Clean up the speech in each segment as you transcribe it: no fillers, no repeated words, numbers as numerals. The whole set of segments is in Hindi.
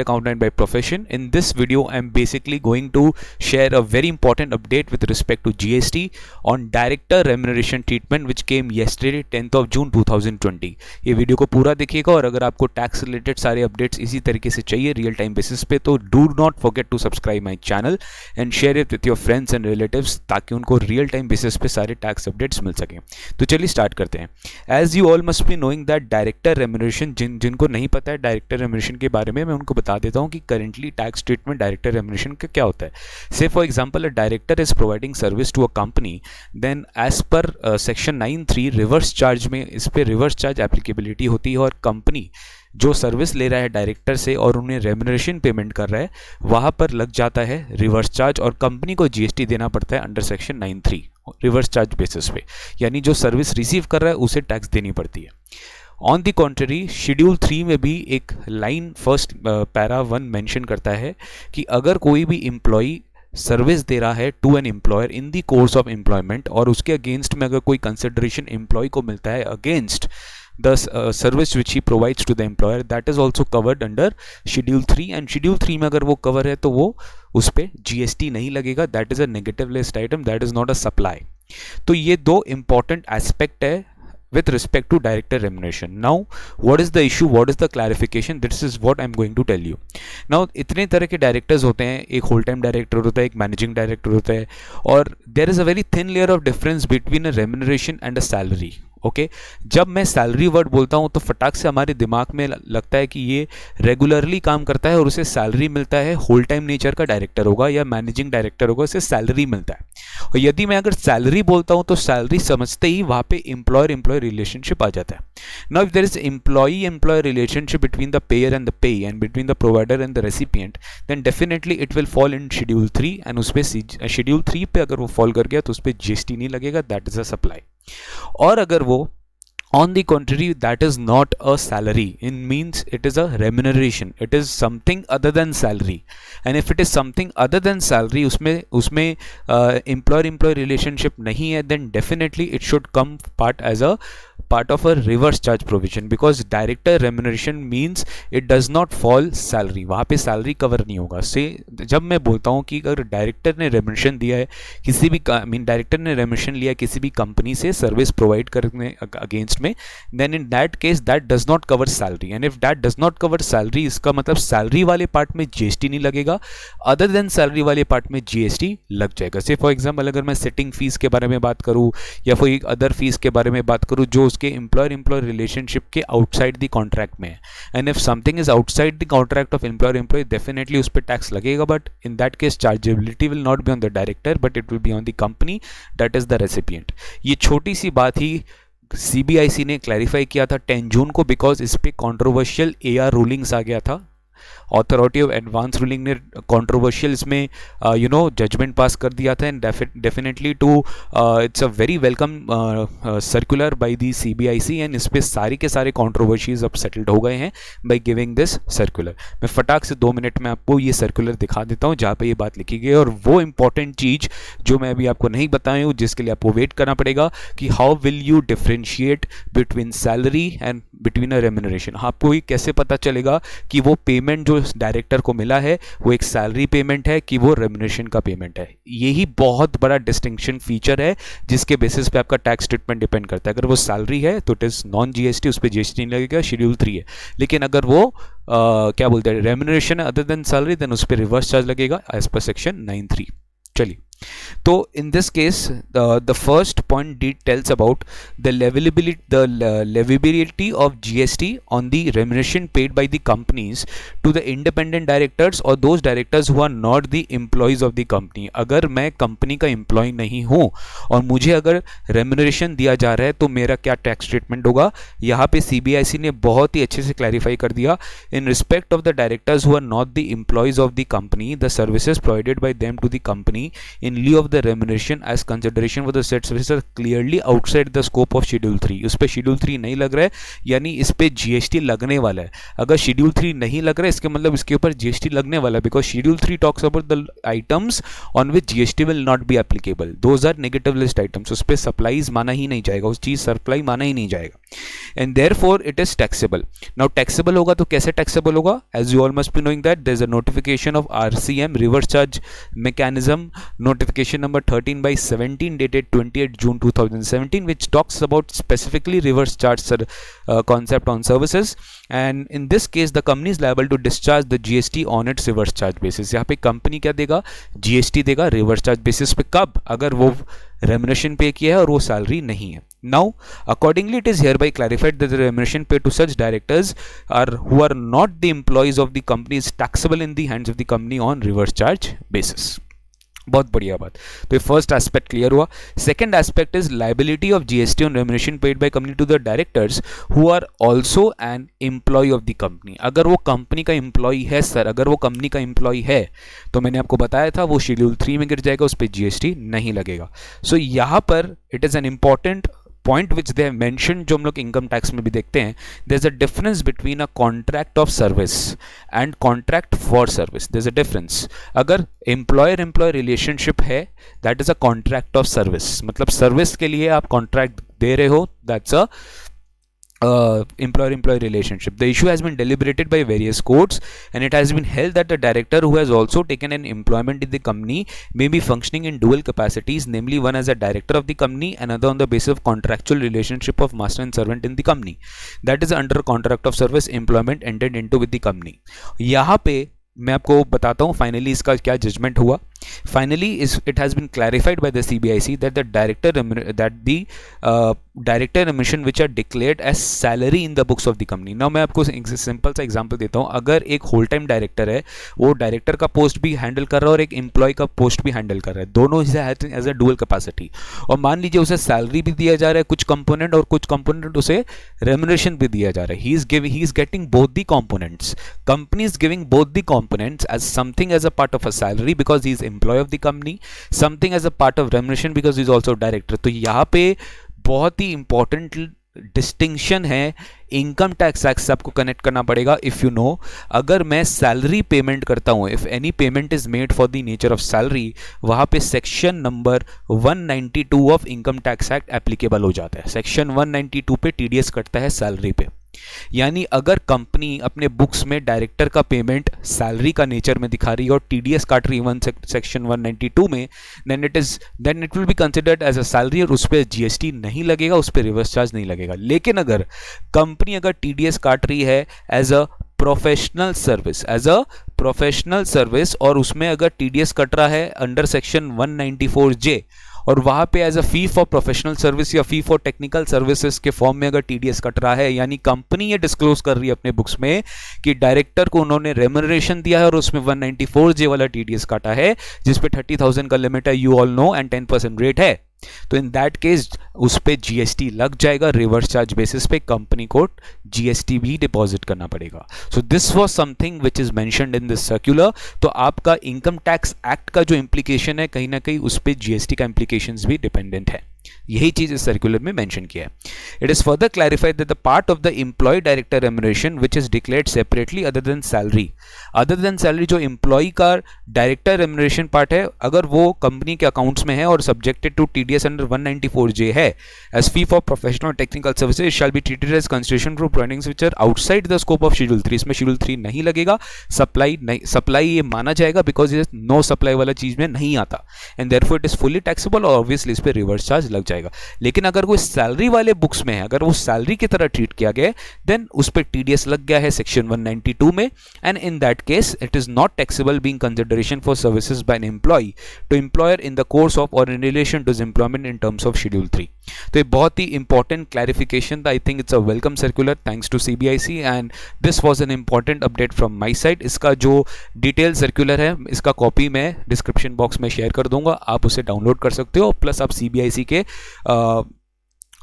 chartered accountant by profession. In this video, I'm basically going to share a very important update with respect to GST on director remuneration treatment which came yesterday 10th of June 2020. ये वीडियो को पूरा देखिएगा और अगर आपको टैक्स रिलेटेड सारे अपडेट्स इसी तरीके से चाहिए रियल टाइम बेसिस पे तो do not forget to subscribe my channel and share it with your friends and relatives ताकि उनको रियल टाइम बेसिस पे सारे टैक्स अपडेट्स मिल सकें। तो चलिए स्टार्ट करते हैं। As you all must be knowing that director remuneration, जिनको नहीं पता है डायरेक्टर रेम्यूनरेशन के बारे में, मैं उनको बता देता हूं कि currently tax treatment director remuneration का क्या होता है। Say for example, a director is providing service to a company, then as per section 9(3) reverse charge में इस पर रिवर्स चार्ज एप्लीकेबिलिटी होती है और कंपनी जो सर्विस ले रहा है डायरेक्टर से और उन्हें रेम्यूनरेशन पेमेंट कर रहा है वहाँ पर लग जाता है रिवर्स चार्ज और कंपनी को जीएसटी देना पड़ता है under section 9(3) reverse charge basis पे, यानी जो सर्विस रिसीव कर रहा है उसे टैक्स देनी पड़ती है। ऑन द कॉन्ट्ररी, शेड्यूल 3 में भी एक लाइन फर्स्ट पैरा 1 मेंशन करता है कि अगर कोई भी एम्प्लॉई सर्विस दे रहा है to an employer in the course of employment और उसके अगेंस्ट में अगर कोई कंसिडरेशन एम्प्लॉय को मिलता है against the service which he provides to the employer, that is also covered under schedule 3 and schedule 3 में अगर वो cover है तो वो उस पे GST नहीं लगेगा। that is a negative list item, that is not a supply। तो ये दो important aspect है with respect to director remuneration. Now what is the issue, what is the clarification, this is what I'm going to tell you. Now इतने तरह के डायरेक्टर्स होते हैं, एक होल टाइम डायरेक्टर होता है, एक मैनेजिंग डायरेक्टर होता है और there is a very thin layer of difference between a remuneration and a salary। Okay जब मैं सैलरी वर्ड बोलता हूँ तो फटाक से हमारे दिमाग में लगता है कि ये रेगुलरली काम करता है और उसे सैलरी मिलता है, होल टाइम नेचर का डायरेक्टर होगा या मैनेजिंग डायरेक्टर होगा, उसे सैलरी मिलता है। और यदि मैं अगर सैलरी बोलता हूँ तो सैलरी समझते ही वहाँ पे एम्प्लॉयर एम्प्लॉय रिलेशनशिप आ जाता है। Now if there is employee employer relationship between the payer and the payee and between the provider and the recipient, then definitely it will fall in schedule 3 and उस पर शेड्यूल 3 पे अगर वो फॉल कर गया तो उस पर जीएसटी नहीं लगेगा, दैट इज अ सप्लाई। और अगर वो on the contrary that is not a salary, it means it is a remuneration, it is something other than salary, and if it is something other than salary उसमें employer employee relationship नहीं है, then definitely it should come part of a reverse charge provision because director remuneration means it does not fall salary, वहाँ पे salary cover नहीं होगा। से जब मैं बोलता हूँ कि अगर डायरेक्टर ने रेम्यूनरेशन दिया है किसी भी डायरेक्टर ने रेम्यूनरेशन लिया किसी भी कंपनी से सर्विस प्रोवाइड करने अगेंस्ट में, then in that case that does not cover salary, and if that does not cover salary इसका मतलब सैलरी वाले पार्ट में जीएसटी नहीं लगेगा, अदर देन सैलरी वाले पार्ट में जीएसटी लग जाएगा। से फॉर एग्जांपल अगर मैं सेटिंग फीस के बारे में बात करूँ या कोई अदर फीस के बारे में बात करूँ जो उसके एम्प्लॉयर एम्प्लॉय रिलेशनशिप के आउटसाइड द कॉन्ट्रैक्ट में है, and if something is outside the contract of employer employee definitely उस पर टैक्स लगेगा, but in that case chargeability will not be on the director but it will be on the company that is the recipient. ये छोटी सी बात ही सीबीआईसी ने क्लैरिफाई किया था 10 जून को बिकॉज इस पर कॉन्ट्रोवर्शियल एआर रूलिंग्स आ गया था। अथॉरिटी ऑफ एडवांस रूलिंग ने कॉन्ट्रोवर्शियल इसमें जजमेंट पास कर दिया था and definitely to it's a very welcome circular by the CBIC and इस पे सारी के सारे कॉन्ट्रोवर्सीज अब सेटल्ड हो गए हैं बाय गिविंग दिस सर्कुलर। मैं फटाक से 2 मिनट में आपको ये सर्कुलर दिखा देता हूँ जहाँ पे ये बात लिखी गई है और वो इंपॉर्टेंट चीज़ जो मैं अभी आपको नहीं बताई हूँ जिसके लिए आपको वेट करना पड़ेगा कि how will you differentiate between salary and between a remuneration. आपको ये कैसे पता चलेगा कि वो पेमेंट जो डायरेक्टर को मिला है वो एक सैलरी पेमेंट है कि वो रेम्यूनरेशन का पेमेंट है। यही बहुत बड़ा डिस्टिंक्शन फीचर है जिसके बेसिस पे आपका टैक्स ट्रीटमेंट डिपेंड करता है। अगर वो सैलरी है तो इट इज नॉन जीएसटी, उस पर जीएसटी नहीं लगेगा, शेड्यूल 3 है। लेकिन अगर वो क्या बोलते हैं रेम्यूनरेशन है अदर देन सैलरी, देन उस पर रिवर्स चार्ज लगेगा एज पर सेक्शन 9(3). चलिए, तो in this case the first point tells about the levability of GST on the remuneration paid by the companies to the independent directors or those directors who are not the employees of the company। अगर मैं कंपनी का एम्प्लॉय नहीं हूँ और मुझे अगर रेम्यूनरेशन दिया जा रहा है तो मेरा क्या टैक्स ट्रीटमेंट होगा, यहाँ पे सीबीआईसी ने बहुत ही अच्छे से क्लैरिफाई कर दिया। In respect of the directors who are not the employees of the company, the services provided by them to the company in lieu of the remuneration as consideration for the said services are clearly outside the scope of Schedule 3. उस पे Schedule 3 नहीं लग रहा है, यानी इस पे GST लगने वाला है. अगर Schedule 3 नहीं लग रहा है, इसके मतलब इसके ऊपर GST लगने वाला है, because Schedule 3 talks about the items on which GST will not be applicable. Those are negative list items. उस पे supplies माना ही नहीं जाएगा, उस चीज़ supply माना ही नहीं जाएगा, and therefore it is taxable. Now taxable होगा तो कैसे taxable होगा? As you all must be knowing that there is a notification of RCM reverse charge mechanism, notification number 13/17 dated 28 June 2017, which talks about specifically reverse charge concept on services, and in this case the company is liable to discharge the GST on its reverse charge basis. यहाँ पे कंपनी क्या देगा? GST देगा reverse charge basis पे. कब? अगर वो remuneration पे किया है और वो salary नहीं है. Now, accordingly, it is hereby clarified that the remuneration paid to such directors who are not the employees of the company is taxable in the hands of the company on reverse charge basis. बहुत बढ़िया बात. तो ये फर्स्ट एस्पेक्ट क्लियर हुआ. Second aspect is liability of GST on remuneration paid by company to the directors who are also an employee of the company. अगर वो कंपनी का एम्प्लॉय है सर, अगर वो कंपनी का एम्प्लॉय है तो मैंने आपको बताया था वो शेड्यूल 3 में गिर जाएगा, उस पर जीएसटी नहीं लगेगा. सो यहाँ पर it is an important point which they have mention, जो हम लोग इनकम टैक्स में भी देखते हैं. There is a difference between a contract of service and contract for service. There is a difference. अगर एम्प्लॉयर एम्प्लॉय रिलेशनशिप है, that is a contract of service. मतलब सर्विस के लिए आप कॉन्ट्रैक्ट दे रहे हो, that's a employer-employee relationship. The issue has been deliberated by various courts, and it has been held that the director who has also taken an employment in the company may be functioning in dual capacities, namely one as a director of the company, another on the basis of contractual relationship of master and servant in the company. That is under contract of service employment entered into with the company. यहाँ पे मैं आपको बताता हूँ फाइनली इसका क्या जजमेंट हुआ. Finally, it has been clarified by the CBIC that the director remuneration which are declared as salary in the books of the company. Now मैं आपको सिंपल सा एग्जांपल देता हूँ. अगर एक होल टाइम डायरेक्टर है, वो डायरेक्टर का पोस्ट भी हैंडल कर रहा है और एक एम्प्लॉय का पोस्ट भी हैंडल कर रहा है, दोनों एज अ डुअल कैपेसिटी, और मान लीजिए उसे सैलरी भी दिया जा रहा है कुछ कंपोनेंट, और कुछ कंपोनेंट उसे रेमुनरेशन भी दिया जा रहा है. He is getting both the components. Company is giving both the components as something as a part of a salary because he is employee of the company, something as a part of remuneration because he is also director. तो यहाँ पे बहुत ही इंपॉर्टेंट डिस्टिंक्शन है. इनकम टैक्स एक्ट से आपको कनेक्ट करना पड़ेगा. इफ यू नो, अगर मैं सैलरी पेमेंट करता हूं, if any payment is made for the nature of salary, वहां पे section number 192 of income tax act applicable हो जाता है. सेक्शन 192 पे टीडीएस कटता है सैलरी पे. यानी अगर कंपनी अपने बुक्स में डायरेक्टर का पेमेंट सैलरी का नेचर में दिखा रही है और टीडीएस काट रही है सेक्शन 192 में, then it will be considered as a salary और उस पर जीएसटी नहीं लगेगा, उस पर रिवर्स चार्ज नहीं लगेगा. लेकिन अगर कंपनी अगर टीडीएस काट रही है एज अ प्रोफेशनल सर्विस और उसमें अगर टीडीएस कट रहा है अंडर सेक्शन 194J, और वहां पे as a fee for professional service या फी फॉर टेक्निकल सर्विसेज के फॉर्म में अगर टीडीएस कट रहा है, यानी कंपनी ये डिस्क्लोज कर रही है अपने बुक्स में कि डायरेक्टर को उन्होंने रेमुनरेशन दिया है और उसमें 194J वाला टीडीएस काटा है जिसपे 30,000 का लिमिट है, you all know, and 10% rate है, तो इन दैट केस उस पे जीएसटी लग जाएगा. रिवर्स चार्ज बेसिस पे कंपनी को जीएसटी भी डिपॉजिट करना पड़ेगा. सो this was something which is mentioned in this circular. तो आपका इनकम टैक्स एक्ट का जो इंप्लीकेशन है, कहीं ना कहीं उस पे जीएसटी का इंप्लीकेशंस भी डिपेंडेंट है. यही चीज इस सर्कुलर में मेंशन किया है. It is further clarified that the part of the employee director remuneration which is declared separately other than salary, जो एम्प्लॉय का डायरेक्टर रेम्युनरेशन पार्ट है, अगर वो कंपनी के अकाउंट्स में है और subjected to TDS under 194J है, as fee for professional technical services shall be treated as consideration for providing which are outside the scope of schedule 3. इसमें शेड्यूल 3 नहीं लगेगा, सप्लाई ये माना जाएगा बिकॉज ये नो सप्लाई वाला चीज में नहीं आता, and therefore it is fully taxable और ऑब्वियसली इस पे रिवर्स चार्ज लग जाएगा. लेकिन अगर कोई सैलरी वाले बुक्स में है, अगर वो सैलरी की तरह ट्रीट किया गया, देन उस पर टीडीएस लग गया है सेक्शन 192 में, and in that case it is not taxable being consideration for services by an employ to employer in the course of or in relation to employment in terms of schedule 3. तो ये बहुत ही इंपॉर्टेंट क्लैरिफिकेशन था. I think it's a welcome circular thanks to CBIC, and this was an important update from my side. इसका जो डिटेल सर्कुलर है, इसका कॉपी मैं डिस्क्रिप्शन बॉक्स में शेयर कर दूंगा, आप उसे डाउनलोड कर सकते हो. प्लस आप सीबीआईसी के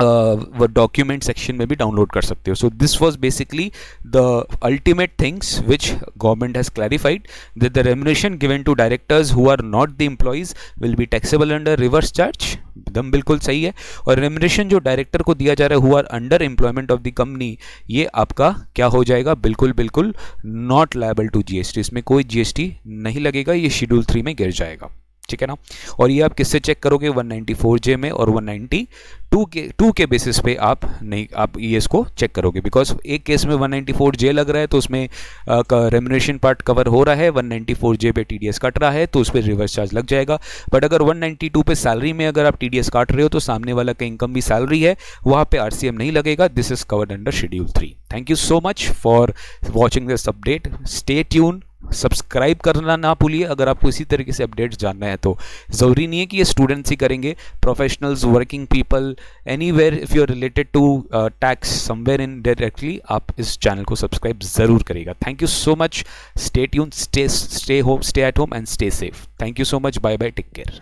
वो डॉक्यूमेंट सेक्शन में भी डाउनलोड कर सकते हो. So this was basically the ultimate things which government has clarified that the remuneration given to directors who are not the employees will be taxable under reverse charge. एकदम बिल्कुल सही है. और रेम्युनरेशन जो डायरेक्टर को दिया जा रहा है who are under employment of the company, ये आपका क्या हो जाएगा, बिल्कुल बिल्कुल नॉट लायबल टू जीएसटी. इसमें कोई जीएसटी नहीं लगेगा, ये शेड्यूल 3 में गिर जाएगा. ठीक है ना. और ये आप किससे चेक करोगे, 194J में और 192 के बेसिस पे आप नहीं, आप ईएस को चेक करोगे. बिकॉज एक केस में 194J लग रहा है तो उसमें रेम्युनरेशन पार्ट कवर हो रहा है, 194J पे टीडीएस कट रहा है तो उस पर रिवर्स चार्ज लग जाएगा. बट अगर 192 पे सैलरी में अगर आप टीडीएस काट रहे हो तो सामने वाला का इनकम भी सैलरी है, वहाँ पे आरसीएम नहीं लगेगा. This is covered under schedule 3. Thank you so much for watching this update. Stay tune, subscribe करना ना भूलिए अगर आपको इसी तरीके से अपडेट्स जानना है तो. ज़रूरी नहीं है कि ये स्टूडेंट्स ही करेंगे, professionals, working people, anywhere if you are related to tax somewhere in directly, आप इस चैनल को सब्सक्राइब ज़रूर करेगा. Thank you so much. Stay tune, stay home, stay at home and stay safe. Thank you so much. Bye bye, take care.